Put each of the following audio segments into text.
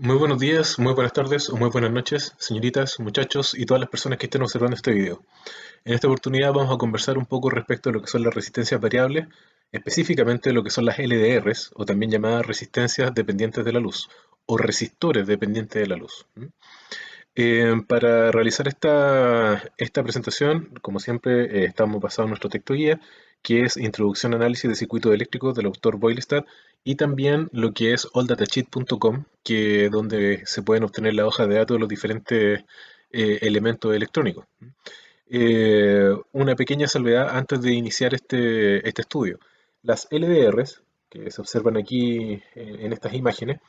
Muy buenos días, muy buenas tardes o muy buenas noches, señoritas, muchachos y todas las personas que estén observando este video. En esta oportunidad vamos a conversar un poco respecto a lo que son las resistencias variables, específicamente lo que son las LDRs, o también llamadas resistencias dependientes de la luz, o resistores dependientes de la luz. Para realizar esta presentación, como siempre, estamos basados en nuestro texto guía, que es Introducción a Análisis de Circuitos Eléctricos del autor Boylestad, y también lo que es alldatasheet.com, donde se pueden obtener la hoja de datos de los diferentes elementos electrónicos. Una pequeña salvedad antes de iniciar este estudio. Las LDRs, que se observan aquí en estas imágenes,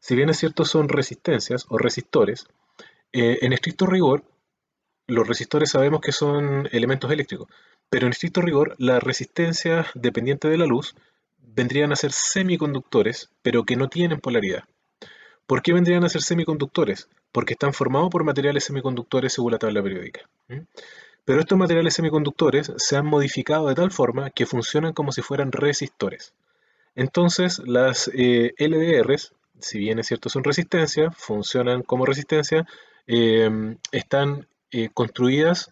si bien es cierto son resistencias o resistores, en estricto rigor, los resistores sabemos que son elementos eléctricos, pero en estricto rigor, las resistencias dependientes de la luz vendrían a ser semiconductores, pero que no tienen polaridad. ¿Por qué vendrían a ser semiconductores? Porque están formados por materiales semiconductores según la tabla periódica. Pero estos materiales semiconductores se han modificado de tal forma que funcionan como si fueran resistores. Entonces, las LDRs, si bien es cierto son resistencia, funcionan como resistencia, están construidas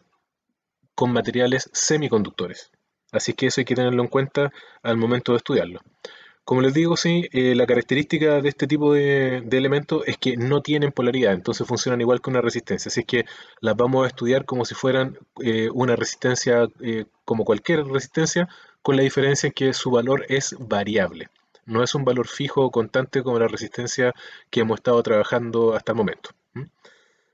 con materiales semiconductores. Así que eso hay que tenerlo en cuenta al momento de estudiarlo. Como les digo, sí, la característica de este tipo de elementos es que no tienen polaridad, entonces funcionan igual que una resistencia. Así es que las vamos a estudiar como si fueran una resistencia, como cualquier resistencia, con la diferencia en que su valor es variable. No es un valor fijo o constante como la resistencia que hemos estado trabajando hasta el momento.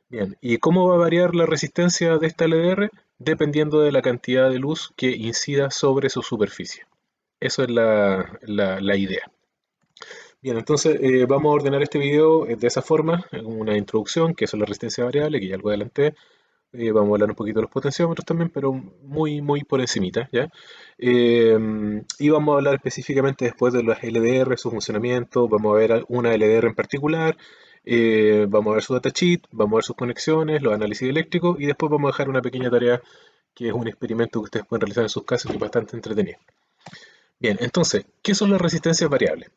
Bien, ¿y cómo va a variar la resistencia de esta LDR? Dependiendo de la cantidad de luz que incida sobre su superficie. Eso es la idea. Bien, entonces vamos a ordenar este video de esa forma, en una introducción, que es la resistencia variable, que ya algo adelanté. Vamos a hablar un poquito de los potenciómetros también, pero muy por encimita, ¿ya? Y vamos a hablar específicamente después de las LDR, su funcionamiento, vamos a ver una LDR en particular, vamos a ver su datasheet, vamos a ver sus conexiones, los análisis eléctricos, y después vamos a dejar una pequeña tarea que es un experimento que ustedes pueden realizar en sus casas, que es bastante entretenido. Bien, entonces, ¿qué son las resistencias variables?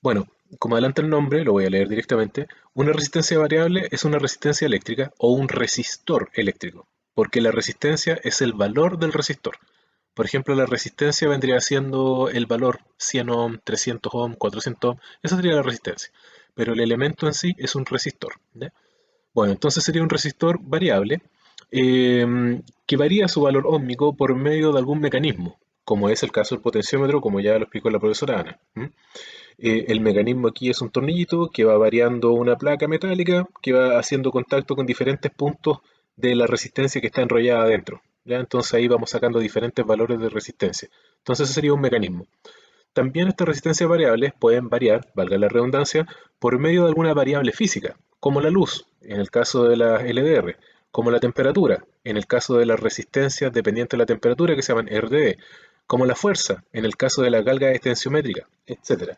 Bueno, como adelanta el nombre, lo voy a leer directamente, una resistencia variable es una resistencia eléctrica o un resistor eléctrico, porque la resistencia es el valor del resistor. Por ejemplo, la resistencia vendría siendo el valor 100 ohm, 300 ohm, 400 ohm, esa sería la resistencia. Pero el elemento en sí es un resistor, ¿ya? Bueno, entonces sería un resistor variable que varía su valor óhmico por medio de algún mecanismo, como es el caso del potenciómetro, como ya lo explicó la profesora Ana. El mecanismo aquí es un tornillito que va variando una placa metálica que va haciendo contacto con diferentes puntos de la resistencia que está enrollada adentro. ¿Ya? Entonces ahí vamos sacando diferentes valores de resistencia. Entonces ese sería un mecanismo. También estas resistencias variables pueden variar, valga la redundancia, por medio de alguna variable física, como la luz, en el caso de las LDR, como la temperatura, en el caso de las resistencias dependientes de la temperatura que se llaman RDE, como la fuerza, en el caso de la carga extensiométrica, etc.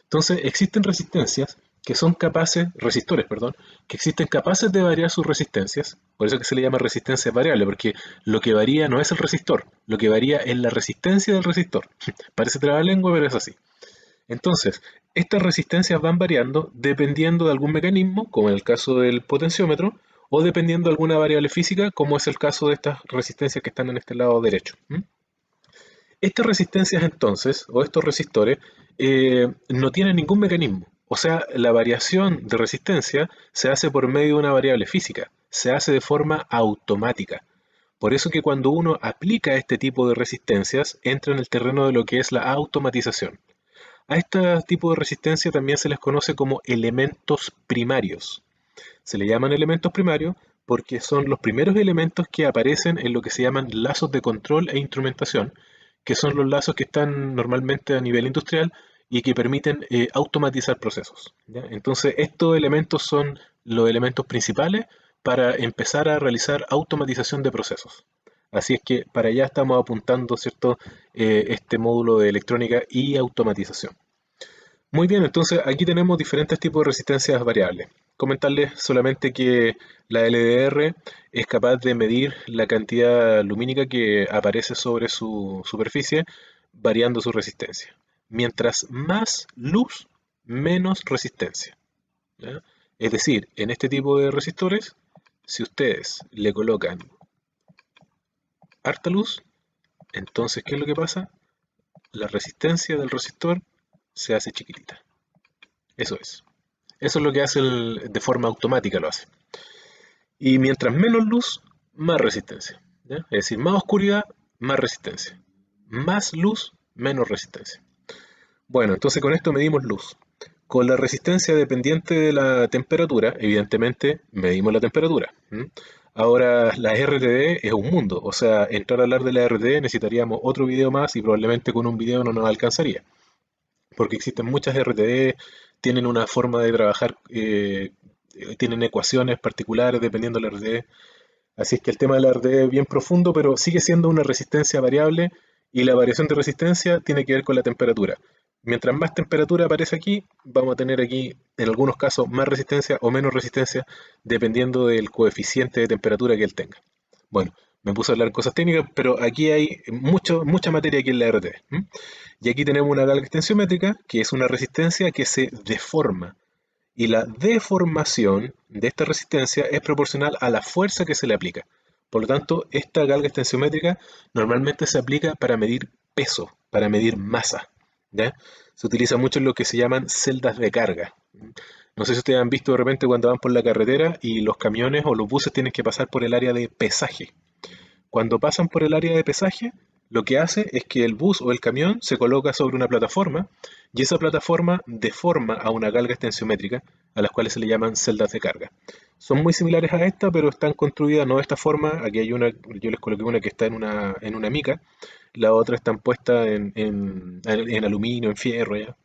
Entonces, existen resistencias que son capaces, resistores, perdón, que existen capaces de variar sus resistencias. Por eso que se le llama resistencia variable, porque lo que varía no es el resistor, lo que varía es la resistencia del resistor. Parece trabalengua, pero es así. Entonces, estas resistencias van variando dependiendo de algún mecanismo, como en el caso del potenciómetro, o dependiendo de alguna variable física, como es el caso de estas resistencias que están en este lado derecho. Estas resistencias entonces, o estos resistores, no tienen ningún mecanismo. O sea, la variación de resistencia se hace por medio de una variable física, se hace de forma automática. Por eso que cuando uno aplica este tipo de resistencias, entra en el terreno de lo que es la automatización. A este tipo de resistencia también se les conoce como elementos primarios. Se le llaman elementos primarios porque son los primeros elementos que aparecen en lo que se llaman lazos de control e instrumentación, que son los lazos que están normalmente a nivel industrial y que permiten automatizar procesos, ¿ya? Entonces, estos elementos son los elementos principales para empezar a realizar automatización de procesos. Así es que para allá estamos apuntando, ¿cierto? Este módulo de electrónica y automatización. Muy bien, entonces aquí tenemos diferentes tipos de resistencias variables. Comentarles solamente que la LDR es capaz de medir la cantidad lumínica que aparece sobre su superficie, variando su resistencia. Mientras más luz, menos resistencia, ¿ya? Es decir, en este tipo de resistores, si ustedes le colocan harta luz, entonces, ¿qué es lo que pasa? La resistencia del resistor se hace chiquitita. Eso es. Eso es lo que hace de forma automática lo hace. Y mientras menos luz, más resistencia. ¿Ya? Es decir, más oscuridad, más resistencia. Más luz, menos resistencia. Bueno, entonces con esto medimos luz. Con la resistencia dependiente de la temperatura, evidentemente medimos la temperatura. ¿M? Ahora, la RTD es un mundo, o sea, entrar a hablar de la RTD necesitaríamos otro video más y probablemente con un video no nos alcanzaría, porque existen muchas RTD, tienen una forma de trabajar, tienen ecuaciones particulares dependiendo de la RTD, así es que el tema de la RTD es bien profundo, pero sigue siendo una resistencia variable y la variación de resistencia tiene que ver con la temperatura. Mientras más temperatura aparece aquí, vamos a tener aquí, en algunos casos, más resistencia o menos resistencia, dependiendo del coeficiente de temperatura que él tenga. Bueno, me puse a hablar cosas técnicas, pero aquí hay mucha materia aquí en la RTD. Y aquí tenemos una carga extensiométrica, que es una resistencia que se deforma. Y la deformación de esta resistencia es proporcional a la fuerza que se le aplica. Por lo tanto, esta carga extensiométrica normalmente se aplica para medir peso, para medir masa. ¿Ya? Se utiliza mucho en lo que se llaman celdas de carga. No sé si ustedes han visto de repente cuando van por la carretera y los camiones o los buses tienen que pasar por el área de pesaje. Cuando pasan por el área de pesaje, lo que hace es que el bus o el camión se coloca sobre una plataforma y esa plataforma deforma a una carga extensiométrica, a las cuales se le llaman celdas de carga. Son muy similares a esta, pero están construidas no de esta forma. Aquí hay una, yo les coloqué una que está en una mica, la otra están puestas en aluminio, en fierro, ¿ya?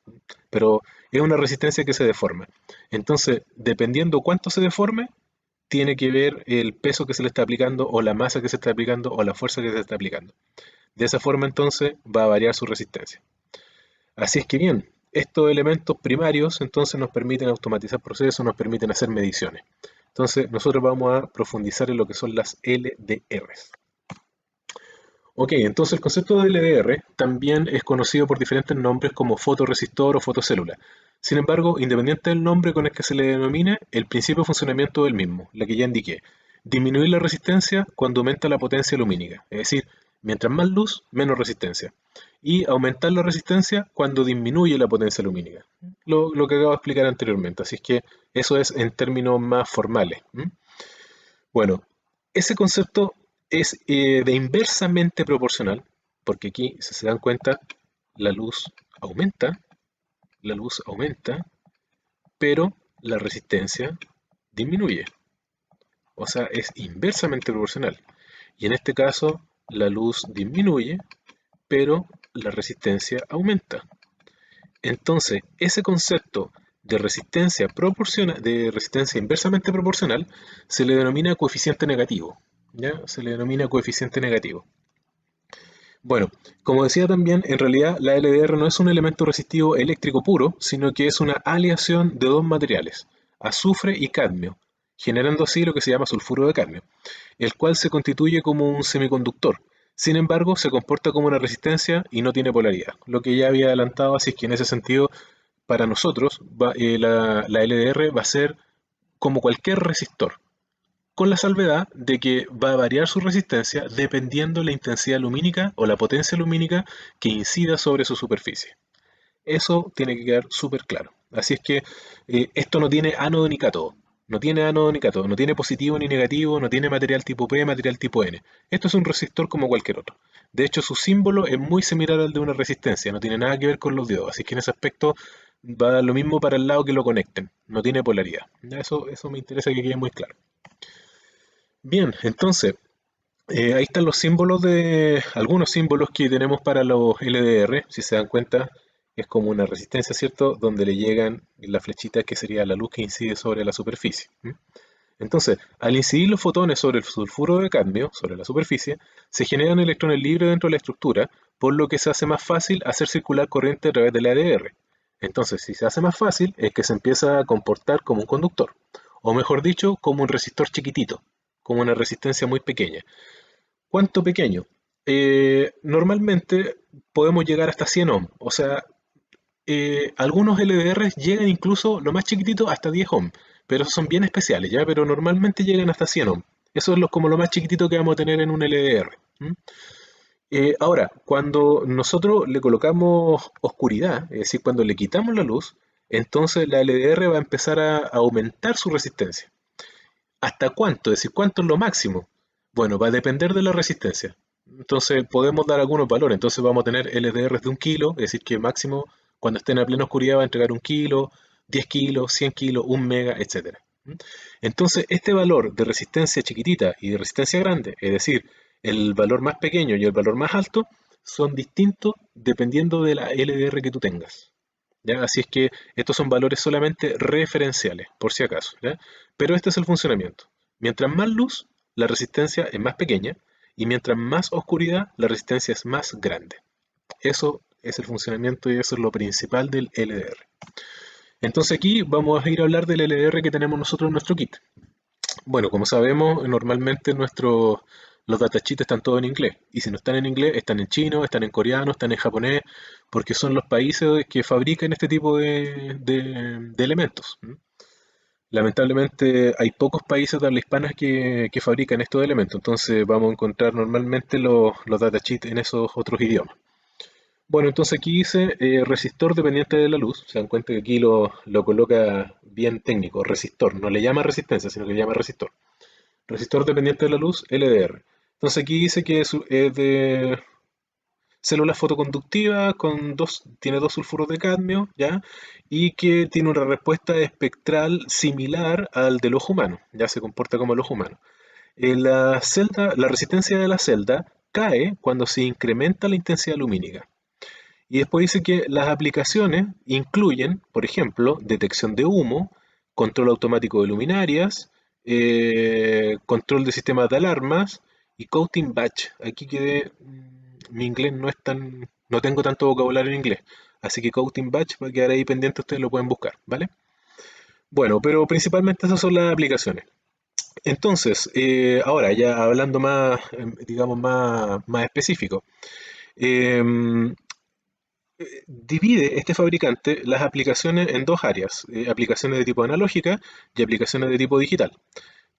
Pero es una resistencia que se deforma. Entonces, dependiendo cuánto se deforme, tiene que ver el peso que se le está aplicando o la masa que se está aplicando o la fuerza que se está aplicando. De esa forma entonces va a variar su resistencia. Así es que bien, estos elementos primarios entonces nos permiten automatizar procesos, nos permiten hacer mediciones. Entonces nosotros vamos a profundizar en lo que son las LDRs. Ok, entonces el concepto de LDR también es conocido por diferentes nombres como fotoresistor o fotocélula. Sin embargo, independiente del nombre con el que se le denomine, el principio de funcionamiento es el mismo, la que ya indiqué. Disminuir la resistencia cuando aumenta la potencia lumínica, es decir, mientras más luz, menos resistencia. Y aumentar la resistencia cuando disminuye la potencia lumínica. Lo que acabo de explicar anteriormente, así es que eso es en términos más formales. Bueno, ese concepto es de inversamente proporcional, porque aquí, si se dan cuenta, la luz aumenta, la luz aumenta, pero la resistencia disminuye. O sea, es inversamente proporcional. Y en este caso, la luz disminuye, pero la resistencia aumenta. Entonces, ese concepto de resistencia de resistencia inversamente proporcional se le denomina coeficiente negativo. ¿Ya? Se le denomina coeficiente negativo. Bueno, como decía también, en realidad la LDR no es un elemento resistivo eléctrico puro, sino que es una aleación de dos materiales, azufre y cadmio, generando así lo que se llama sulfuro de cadmio, el cual se constituye como un semiconductor. Sin embargo, se comporta como una resistencia y no tiene polaridad, lo que ya había adelantado, así es que en ese sentido, para nosotros, la LDR va a ser como cualquier resistor, con la salvedad de que va a variar su resistencia dependiendo la intensidad lumínica o la potencia lumínica que incida sobre su superficie. Eso tiene que quedar súper claro. Así es que esto no tiene ánodo ni cátodo. No tiene ánodo ni cátodo, no tiene positivo ni negativo, no tiene material tipo P, material tipo N. Esto es un resistor como cualquier otro. De hecho, su símbolo es muy similar al de una resistencia, no tiene nada que ver con los diodos. Así que en ese aspecto va a dar lo mismo para el lado que lo conecten. No tiene polaridad. Eso me interesa que quede muy claro. Bien, entonces, ahí están los símbolos algunos símbolos que tenemos para los LDR. Si se dan cuenta, es como una resistencia, ¿cierto? Donde le llegan la flechita que sería la luz que incide sobre la superficie. Entonces, al incidir los fotones sobre el sulfuro de cadmio, sobre la superficie, se generan electrones libres dentro de la estructura, por lo que se hace más fácil hacer circular corriente a través del ADR. Entonces, si se hace más fácil, es que se empieza a comportar como un conductor, o mejor dicho, como un resistor chiquitito, como una resistencia muy pequeña. ¿Cuánto pequeño? Normalmente podemos llegar hasta 100 ohms, o sea, algunos LDRs llegan incluso lo más chiquitito hasta 10 ohms, pero son bien especiales, ¿ya? Pero normalmente llegan hasta 100 ohms. Eso es como lo más chiquitito que vamos a tener en un LDR. ¿M? Ahora, cuando nosotros le colocamos oscuridad, es decir, cuando le quitamos la luz, entonces la LDR va a empezar a aumentar su resistencia. ¿Hasta cuánto? Es decir, ¿cuánto es lo máximo? Bueno, va a depender de la resistencia. Entonces podemos dar algunos valores. Entonces vamos a tener LDRs de 1 kilo, es decir, que máximo cuando estén a plena oscuridad va a entregar 1 kilo, 10 kilos, 100 kilos, 1 mega, etcétera. Entonces este valor de resistencia chiquitita y de resistencia grande, es decir, el valor más pequeño y el valor más alto, son distintos dependiendo de la LDR que tú tengas. ¿Ya? Así es que estos son valores solamente referenciales, por si acaso. ¿Ya? Pero este es el funcionamiento. Mientras más luz, la resistencia es más pequeña y mientras más oscuridad, la resistencia es más grande. Eso es el funcionamiento y eso es lo principal del LDR. Entonces aquí vamos a ir a hablar del LDR que tenemos nosotros en nuestro kit. Bueno, como sabemos, normalmente los datasheets están todos en inglés. Y si no están en inglés, están en chino, están en coreano, están en japonés, porque son los países que fabrican este tipo de elementos. Lamentablemente hay pocos países de habla hispana que fabrican estos elementos, entonces vamos a encontrar normalmente los datasheets en esos otros idiomas. Bueno, entonces aquí dice resistor dependiente de la luz. Se dan cuenta que aquí lo coloca bien técnico, resistor. No le llama resistencia, sino que le llama resistor. Resistor dependiente de la luz, LDR. Entonces aquí dice que es de células fotoconductivas tiene 2 sulfuros de cadmio, ¿ya? Y que tiene una respuesta espectral similar al del ojo humano, ya se comporta como el ojo humano. La resistencia de la celda cae cuando se incrementa la intensidad lumínica. Y después dice que las aplicaciones incluyen, por ejemplo, detección de humo, control automático de luminarias, control de sistemas de alarmas y coating batch. Aquí quedé, mi inglés no es tan, no tengo tanto vocabulario en inglés, así que coating batch va a quedar ahí pendiente, ustedes lo pueden buscar, ¿vale? Bueno, pero principalmente esas son las aplicaciones. Entonces, ahora ya hablando más, digamos, más específico. em, Divide este fabricante las aplicaciones en dos áreas, aplicaciones de tipo analógica y aplicaciones de tipo digital.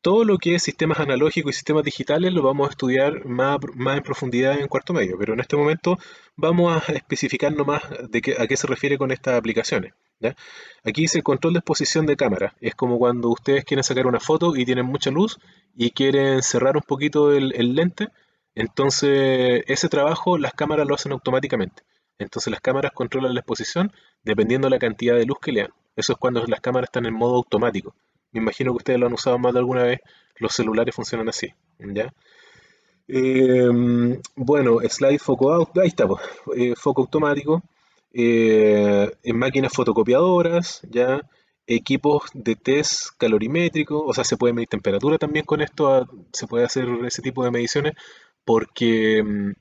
Todo lo que es sistemas analógicos y sistemas digitales lo vamos a estudiar más en profundidad en cuarto medio, pero en este momento vamos a especificar nomás a qué se refiere con estas aplicaciones. ¿Ya? Aquí dice control de exposición de cámara. Es como cuando ustedes quieren sacar una foto y tienen mucha luz y quieren cerrar un poquito el lente. Entonces, ese trabajo las cámaras lo hacen automáticamente. Entonces, las cámaras controlan la exposición dependiendo de la cantidad de luz que le dan. Eso es cuando las cámaras están en modo automático. Me imagino que ustedes lo han usado más de alguna vez. Los celulares funcionan así, ¿ya? Bueno, slide foco out, ahí está, pues, foco automático, en máquinas fotocopiadoras, ¿ya? Equipos de test calorimétrico, o sea, se puede medir temperatura también con esto, se puede hacer ese tipo de mediciones, porque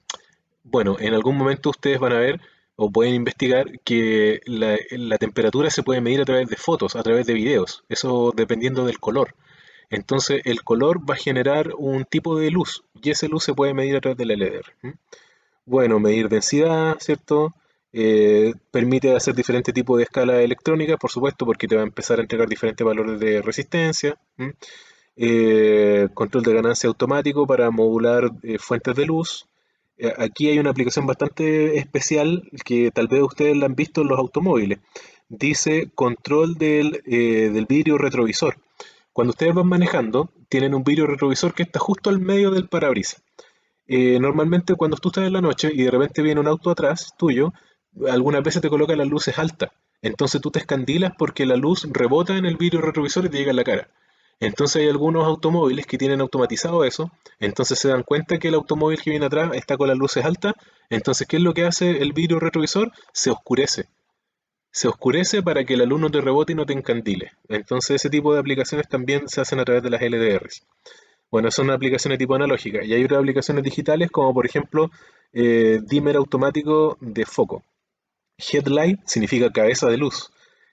bueno, en algún momento ustedes van a ver o pueden investigar que la temperatura se puede medir a través de fotos, a través de videos, eso dependiendo del color. Entonces el color va a generar un tipo de luz y esa luz se puede medir a través del LDR. ¿M? Bueno, medir densidad, ¿cierto? Permite hacer diferentes tipos de escala electrónica, por supuesto, porque te va a empezar a entregar diferentes valores de resistencia. ¿M? Control de ganancia automático para modular fuentes de luz. Aquí hay una aplicación bastante especial que tal vez ustedes la han visto en los automóviles. Dice control del vidrio retrovisor. Cuando ustedes van manejando, tienen un vidrio retrovisor que está justo al medio del parabrisas. Normalmente cuando tú estás en la noche y de repente viene un auto atrás tuyo, algunas veces te colocan las luces altas. Entonces tú te escandilas porque la luz rebota en el vidrio retrovisor y te llega en la cara. Entonces hay algunos automóviles que tienen automatizado eso, entonces se dan cuenta que el automóvil que viene atrás está con las luces altas, entonces ¿qué es lo que hace el vidrio retrovisor? Se oscurece. Se oscurece para que la luz no te rebote y no te encandile. Entonces ese tipo de aplicaciones también se hacen a través de las LDRs. Bueno, son aplicaciones tipo analógica. Y hay otras aplicaciones digitales como por ejemplo dimmer automático de foco. Headlight significa cabeza de luz.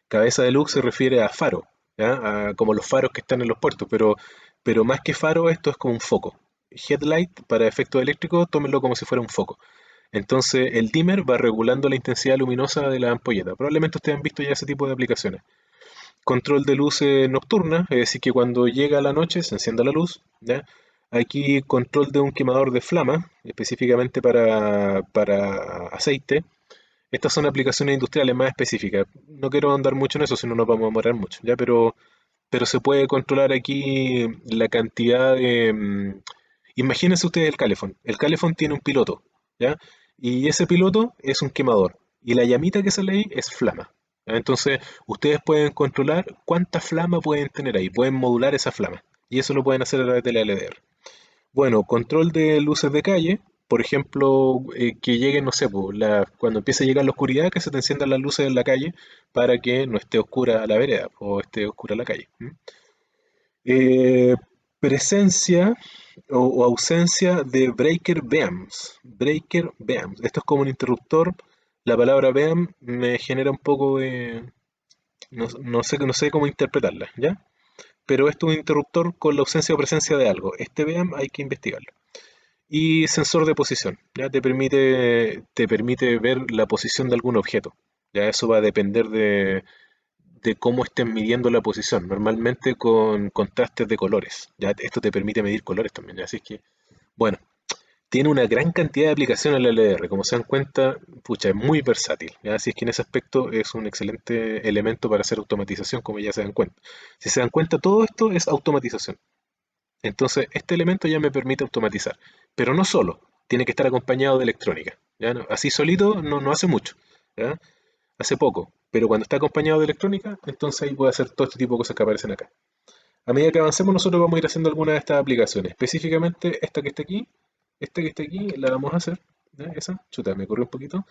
Cabeza de luz se refiere a faro, ¿ya? Como los faros que están en los puertos, pero más que faro esto es como un foco. Headlight para efectos eléctricos, tómenlo como si fuera un foco. Entonces el dimmer va regulando la intensidad luminosa de la ampolleta. Probablemente ustedes han visto ya ese tipo de aplicaciones. control de luz nocturna, es decir, que cuando llega la noche se encienda la luz, ¿ya? Aquí control de un quemador de flama, específicamente para aceite. Estas son aplicaciones industriales más específicas. No quiero andar mucho en eso, si no nos vamos a demorar mucho, ¿ya? Pero se puede controlar aquí la cantidad de... imagínense ustedes el calefón. El calefón tiene un piloto, ¿ya? Y ese piloto es un quemador. Y la llamita que sale ahí es flama. ¿Ya? Entonces, ustedes pueden controlar cuánta flama pueden tener ahí. Pueden modular esa flama. Y eso lo pueden hacer a través de la LDR. Bueno, control de luces de calle, por ejemplo, que lleguen, no sé, po, cuando empiece a llegar la oscuridad, que se te enciendan las luces en la calle para que no esté oscura la vereda o esté oscura la calle. ¿M? Eh, presencia o ausencia de breaker beams. Breaker beams. Esto es como un interruptor. La palabra beam me genera un poco de... no sé cómo interpretarla, ¿ya? Pero esto es un interruptor con la ausencia o presencia de algo. Este beam hay que investigarlo. Y sensor de posición, ya te permite ver la posición de algún objeto. Ya eso va a depender de cómo estén midiendo la posición, normalmente con contrastes de colores. Ya esto te permite medir colores también. ¿Ya? Así que, bueno, tiene una gran cantidad de aplicaciones el LDR. Como se dan cuenta, pucha, es muy versátil. ¿Ya? Así es que en ese aspecto es un excelente elemento para hacer automatización, como ya se dan cuenta. Si se dan cuenta, todo esto es automatización. Entonces, este elemento ya me permite automatizar. Pero no solo, tiene que estar acompañado de electrónica. ¿Ya? Así solito no hace mucho. ¿Ya? Hace poco. Pero cuando está acompañado de electrónica, entonces ahí puede hacer todo este tipo de cosas que aparecen acá. A medida que avancemos, nosotros vamos a ir haciendo algunas de estas aplicaciones. Específicamente, esta que está aquí, la vamos a hacer. ¿Ya? Esa, chuta, me corrió un poquito.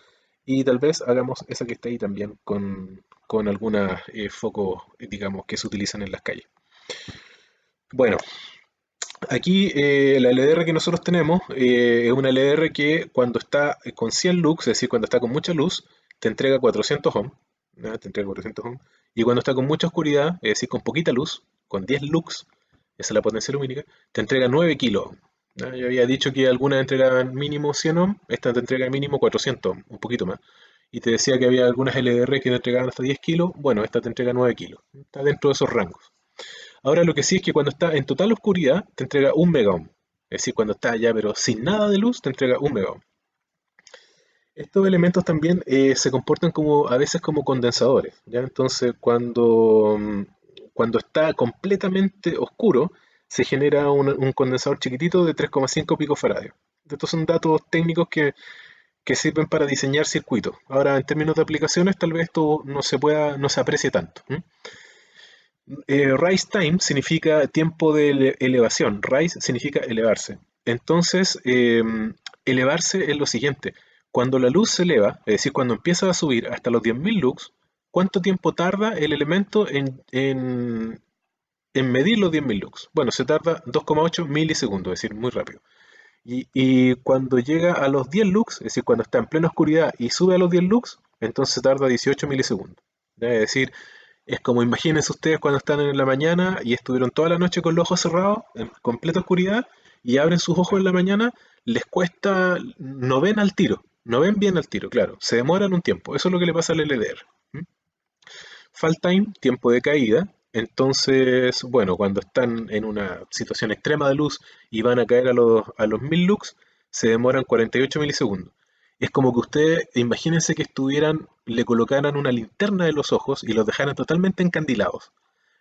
Y tal vez hagamos esa que está ahí también con algunos focos, digamos, que se utilizan en las calles. Bueno, aquí la LDR que nosotros tenemos es una LDR que cuando está con 100 lux, es decir, cuando está con mucha luz, te entrega 400 ohm, ¿ya? Te entrega 400 ohm. Y cuando está con mucha oscuridad, es decir, con poquita luz, con 10 lux, esa es la potencia lumínica, te entrega 9 kilo. ¿Ya? Yo había dicho que algunas entregaban mínimo 100 ohm, esta te entrega mínimo 400 ohm, un poquito más. Y te decía que había algunas LDR que te entregaban hasta 10 kilos, bueno, esta te entrega 9 kilos. Está dentro de esos rangos. Ahora lo que sí es que cuando está en total oscuridad te entrega un megaohm. Es decir, cuando está ya pero sin nada de luz te entrega un megaohm. Estos elementos también se comportan como a veces como condensadores, ¿ya? Entonces cuando está completamente oscuro se genera un condensador chiquitito de 3,5 picofaradios. Estos son datos técnicos que sirven para diseñar circuitos. Ahora, en términos de aplicaciones, tal vez esto no se aprecie tanto. Rise time significa tiempo de elevación. Rise significa elevarse. Entonces, elevarse es lo siguiente. Cuando la luz se eleva, es decir, cuando empieza a subir hasta los 10.000 lux, ¿cuánto tiempo tarda el elemento en medir los 10.000 lux? Bueno, se tarda 2,8 milisegundos, es decir, muy rápido. Y cuando llega a los 10 lux, es decir, cuando está en plena oscuridad y sube a los 10 lux, entonces tarda 18 milisegundos. ¿Ya? Es decir, es como imagínense ustedes cuando están en la mañana y estuvieron toda la noche con los ojos cerrados, en completa oscuridad, y abren sus ojos en la mañana, les cuesta, no ven al tiro, no ven bien al tiro, claro, se demoran un tiempo, eso es lo que le pasa al LDR. ¿M? Fall time, tiempo de caída, entonces, bueno, cuando están en una situación extrema de luz y van a caer a los 1000 lux, se demoran 48 milisegundos. Es como que ustedes, imagínense que le colocaran una linterna en los ojos y los dejaran totalmente encandilados.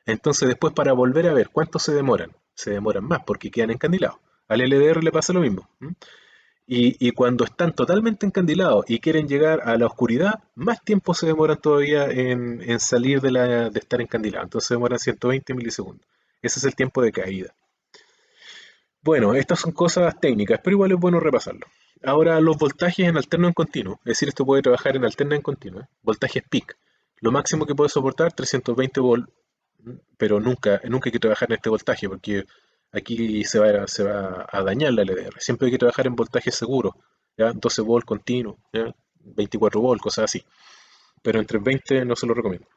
Entonces después para volver a ver cuánto se demoran más porque quedan encandilados. Al LDR le pasa lo mismo. ¿M? Y cuando están totalmente encandilados y quieren llegar a la oscuridad, más tiempo se demoran todavía en salir de estar encandilados. Entonces se demoran 120 milisegundos. Ese es el tiempo de caída. Bueno, estas son cosas técnicas, pero igual es bueno repasarlo. Ahora, los voltajes en alterno en continuo, es decir, esto puede trabajar en alterna en continua. Voltajes peak. Lo máximo que puede soportar 320 volt, pero nunca hay que trabajar en este voltaje porque aquí se va a dañar la LDR. Siempre hay que trabajar en voltajes seguros, ¿ya? 12 volt continuo, ¿ya? 24 volt, cosas así. Pero entre 20 no se lo recomiendo.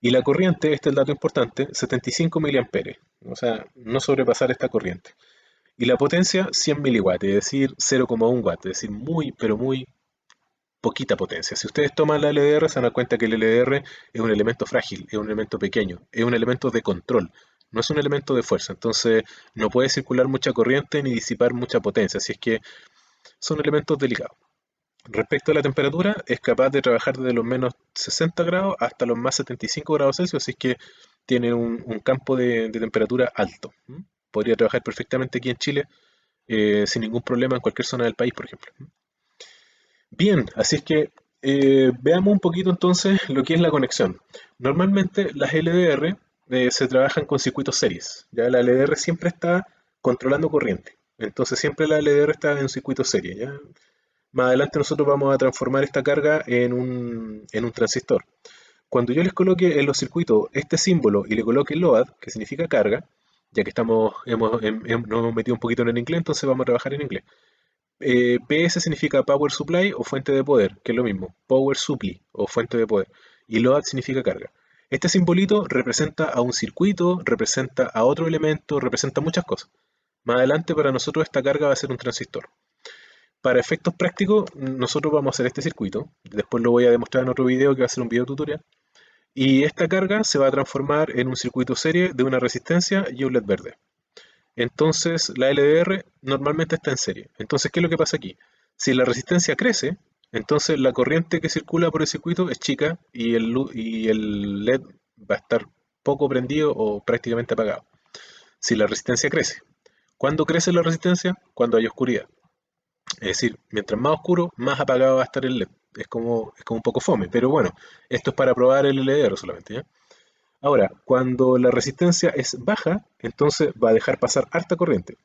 Y la corriente, este es el dato importante, 75 miliamperes. O sea, no sobrepasar esta corriente. Y la potencia, 100 miliwatts, es decir, 0,1 watts, es decir, muy, pero muy poquita potencia. Si ustedes toman la LDR, se dan cuenta que el LDR es un elemento frágil, es un elemento pequeño, es un elemento de control, no es un elemento de fuerza. Entonces, no puede circular mucha corriente ni disipar mucha potencia, así es que son elementos delicados. Respecto a la temperatura, es capaz de trabajar desde los menos 60 grados hasta los más 75 grados Celsius, así es que tiene un campo de temperatura alto. Podría trabajar perfectamente aquí en Chile sin ningún problema en cualquier zona del país, por ejemplo. Bien, así es que veamos un poquito entonces lo que es la conexión. Normalmente las LDR se trabajan con circuitos series. Ya la LDR siempre está controlando corriente. Entonces siempre la LDR está en un circuito serie. ¿Ya? Más adelante nosotros vamos a transformar esta carga en un transistor. Cuando yo les coloque en los circuitos este símbolo y le coloque load, que significa carga, ya que nos hemos metido un poquito en el inglés, entonces vamos a trabajar en inglés. PS significa Power Supply o fuente de poder, que es lo mismo, Power Supply o fuente de poder. Y Load significa carga. Este simbolito representa a un circuito, representa a otro elemento, representa muchas cosas. Más adelante para nosotros esta carga va a ser un transistor. Para efectos prácticos, nosotros vamos a hacer este circuito. Después lo voy a demostrar en otro video que va a ser un video tutorial. Y esta carga se va a transformar en un circuito serie de una resistencia y un LED verde. Entonces, la LDR normalmente está en serie. Entonces, ¿qué es lo que pasa aquí? Si la resistencia crece, entonces la corriente que circula por el circuito es chica y el LED va a estar poco prendido o prácticamente apagado. Si la resistencia crece. ¿Cuándo crece la resistencia? Cuando hay oscuridad. Es decir, mientras más oscuro, más apagado va a estar el LED. Es como un poco fome, pero bueno, esto es para probar el LDR solamente, ¿ya? Ahora, cuando la resistencia es baja, entonces va a dejar pasar harta corriente.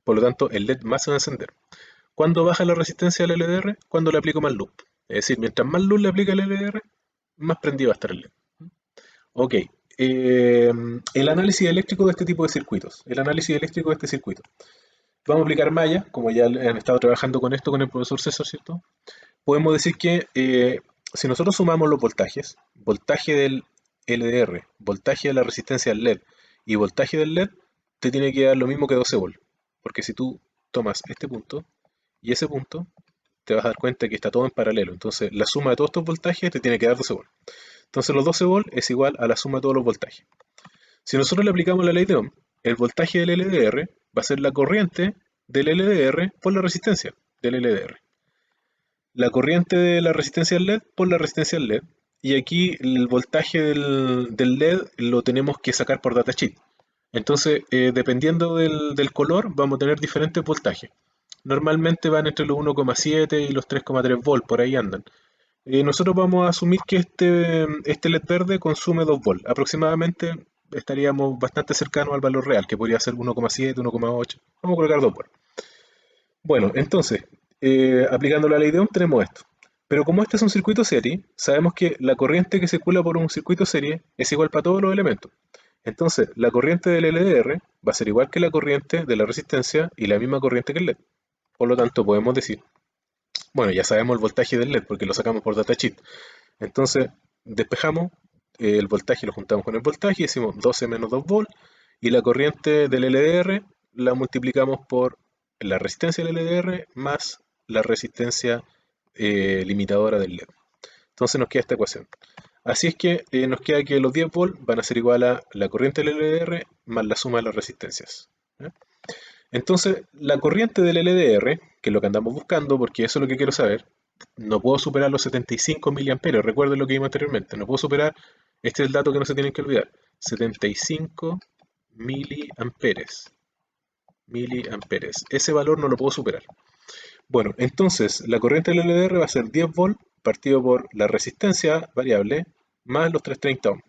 Por lo tanto, el LED más se va a encender. ¿Cuándo baja la resistencia al LDR? Cuando le aplico más luz. Es decir, mientras más luz le aplica al LDR, más prendido va a estar el LED. Ok. El análisis eléctrico de este tipo de circuitos. El análisis eléctrico de este circuito. Vamos a aplicar malla, como ya han estado trabajando con esto con el profesor César, ¿cierto? Podemos decir que si nosotros sumamos los voltajes, voltaje del LDR, voltaje de la resistencia al LED y voltaje del LED, te tiene que dar lo mismo que 12 volt. Porque si tú tomas este punto y ese punto, te vas a dar cuenta que está todo en paralelo. Entonces, la suma de todos estos voltajes te tiene que dar 12 volt. Entonces, los 12 volt es igual a la suma de todos los voltajes. Si nosotros le aplicamos la ley de Ohm, el voltaje del LDR va a ser la corriente del LDR por la resistencia del LDR. La corriente de la resistencia al LED por la resistencia al LED. Y aquí el voltaje del LED lo tenemos que sacar por datasheet. Entonces, dependiendo del color, vamos a tener diferentes voltajes. Normalmente van entre los 1,7 y los 3,3 volt, por ahí andan. Nosotros vamos a asumir que este LED verde consume 2 volt. Aproximadamente estaríamos bastante cercanos al valor real, que podría ser 1,7, 1,8. Vamos a colocar 2 volt. Bueno, entonces, aplicando la ley de Ohm tenemos esto. Pero como este es un circuito serie, sabemos que la corriente que circula por un circuito serie es igual para todos los elementos. Entonces, la corriente del LDR va a ser igual que la corriente de la resistencia y la misma corriente que el LED. Por lo tanto, podemos decir, bueno, ya sabemos el voltaje del LED porque lo sacamos por datasheet. Entonces, despejamos el voltaje, lo juntamos con el voltaje y decimos 12 menos 2 volt. Y la corriente del LDR la multiplicamos por la resistencia del LDR más la resistencia limitadora del LED. Entonces nos queda esta ecuación. Así es que nos queda que los 10 volts van a ser igual a la corriente del LDR más la suma de las resistencias. ¿Eh? Entonces, la corriente del LDR, que es lo que andamos buscando, porque eso es lo que quiero saber, no puedo superar los 75 miliamperios. Recuerden lo que vimos anteriormente. No puedo superar, este es el dato que no se tienen que olvidar, 75 miliamperes. Miliamperes. Ese valor no lo puedo superar. Bueno, entonces la corriente del LDR va a ser 10 volt partido por la resistencia variable más los 330 ohm.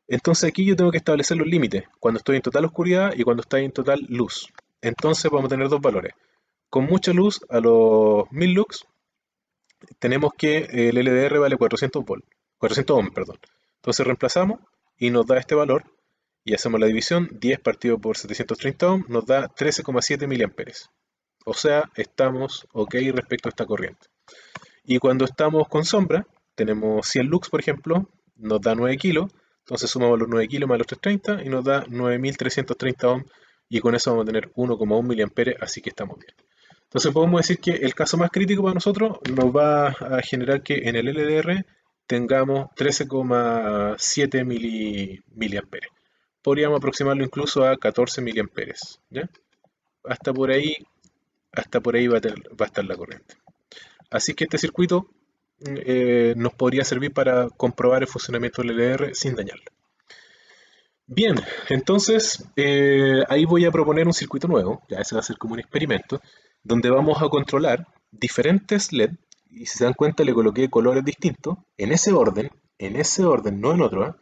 Entonces aquí yo tengo que establecer los límites, cuando estoy en total oscuridad y cuando estoy en total luz. Entonces vamos a tener dos valores. Con mucha luz, a los 1000 lux, tenemos que el LDR vale 400 volt, 400 ohm, perdón. Entonces reemplazamos y nos da este valor y hacemos la división, 10 partido por 730 ohm nos da 13,7 miliamperes. O sea, estamos ok respecto a esta corriente. Y cuando estamos con sombra, tenemos 100 lux, por ejemplo, nos da 9 kilos. Entonces sumamos los 9 kilos más los 330 y nos da 9330 ohm. Y con eso vamos a tener 1,1 miliamperes, así que estamos bien. Entonces podemos decir que el caso más crítico para nosotros nos va a generar que en el LDR tengamos 13,7 miliamperes. Podríamos aproximarlo incluso a 14 miliamperes, ¿ya? Hasta por ahí, hasta por ahí va a estar la corriente. Así que este circuito nos podría servir para comprobar el funcionamiento del LDR sin dañarlo. Bien, entonces ahí voy a proponer un circuito nuevo, ya ese va a ser como un experimento, donde vamos a controlar diferentes LED, y si se dan cuenta le coloqué colores distintos, en ese orden, no en otro, ¿eh?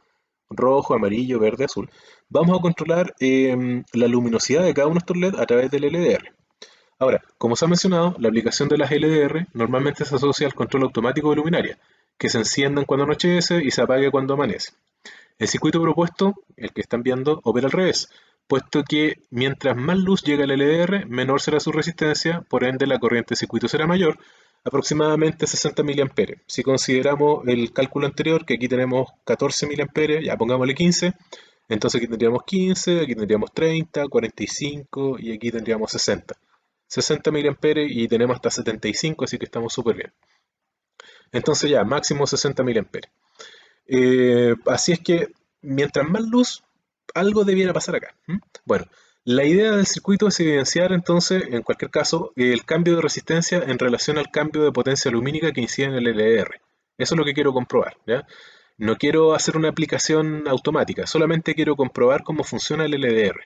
Rojo, amarillo, verde, azul. Vamos a controlar la luminosidad de cada uno de estos LED a través del LDR. Ahora, como se ha mencionado, la aplicación de las LDR normalmente se asocia al control automático de luminaria, que se enciendan cuando anochece y se apague cuando amanece. El circuito propuesto, el que están viendo, opera al revés, puesto que mientras más luz llega al LDR, menor será su resistencia, por ende la corriente de circuito será mayor, aproximadamente 60 mA. Si consideramos el cálculo anterior, que aquí tenemos 14 mA, ya pongámosle 15, entonces aquí tendríamos 15, aquí tendríamos 30, 45 y aquí tendríamos 60. 60 mA y tenemos hasta 75, así que estamos súper bien. Entonces ya, máximo 60 mA. Así es que mientras más luz, algo debiera pasar acá. ¿M? Bueno, la idea del circuito es evidenciar entonces, en cualquier caso, el cambio de resistencia en relación al cambio de potencia lumínica que incide en el LDR. Eso es lo que quiero comprobar, ¿ya? No quiero hacer una aplicación automática, solamente quiero comprobar cómo funciona el LDR.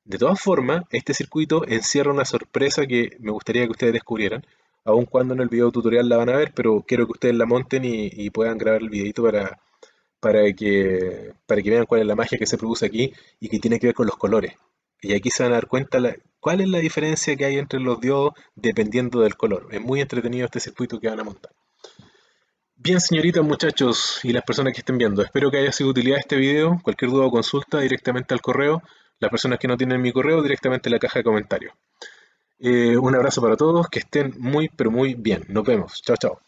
De todas formas, este circuito encierra una sorpresa que me gustaría que ustedes descubrieran, aun cuando en el video tutorial la van a ver, pero quiero que ustedes la monten y puedan grabar el videito para que vean cuál es la magia que se produce aquí y que tiene que ver con los colores. Y aquí se van a dar cuenta cuál es la diferencia que hay entre los diodos dependiendo del color. Es muy entretenido este circuito que van a montar. Bien, señoritas, muchachos y las personas que estén viendo, espero que haya sido de utilidad este video. Cualquier duda o consulta directamente al correo. Las personas que no tienen mi correo directamente en la caja de comentarios. Un abrazo para todos, que estén muy pero muy bien. Nos vemos. Chao, chao.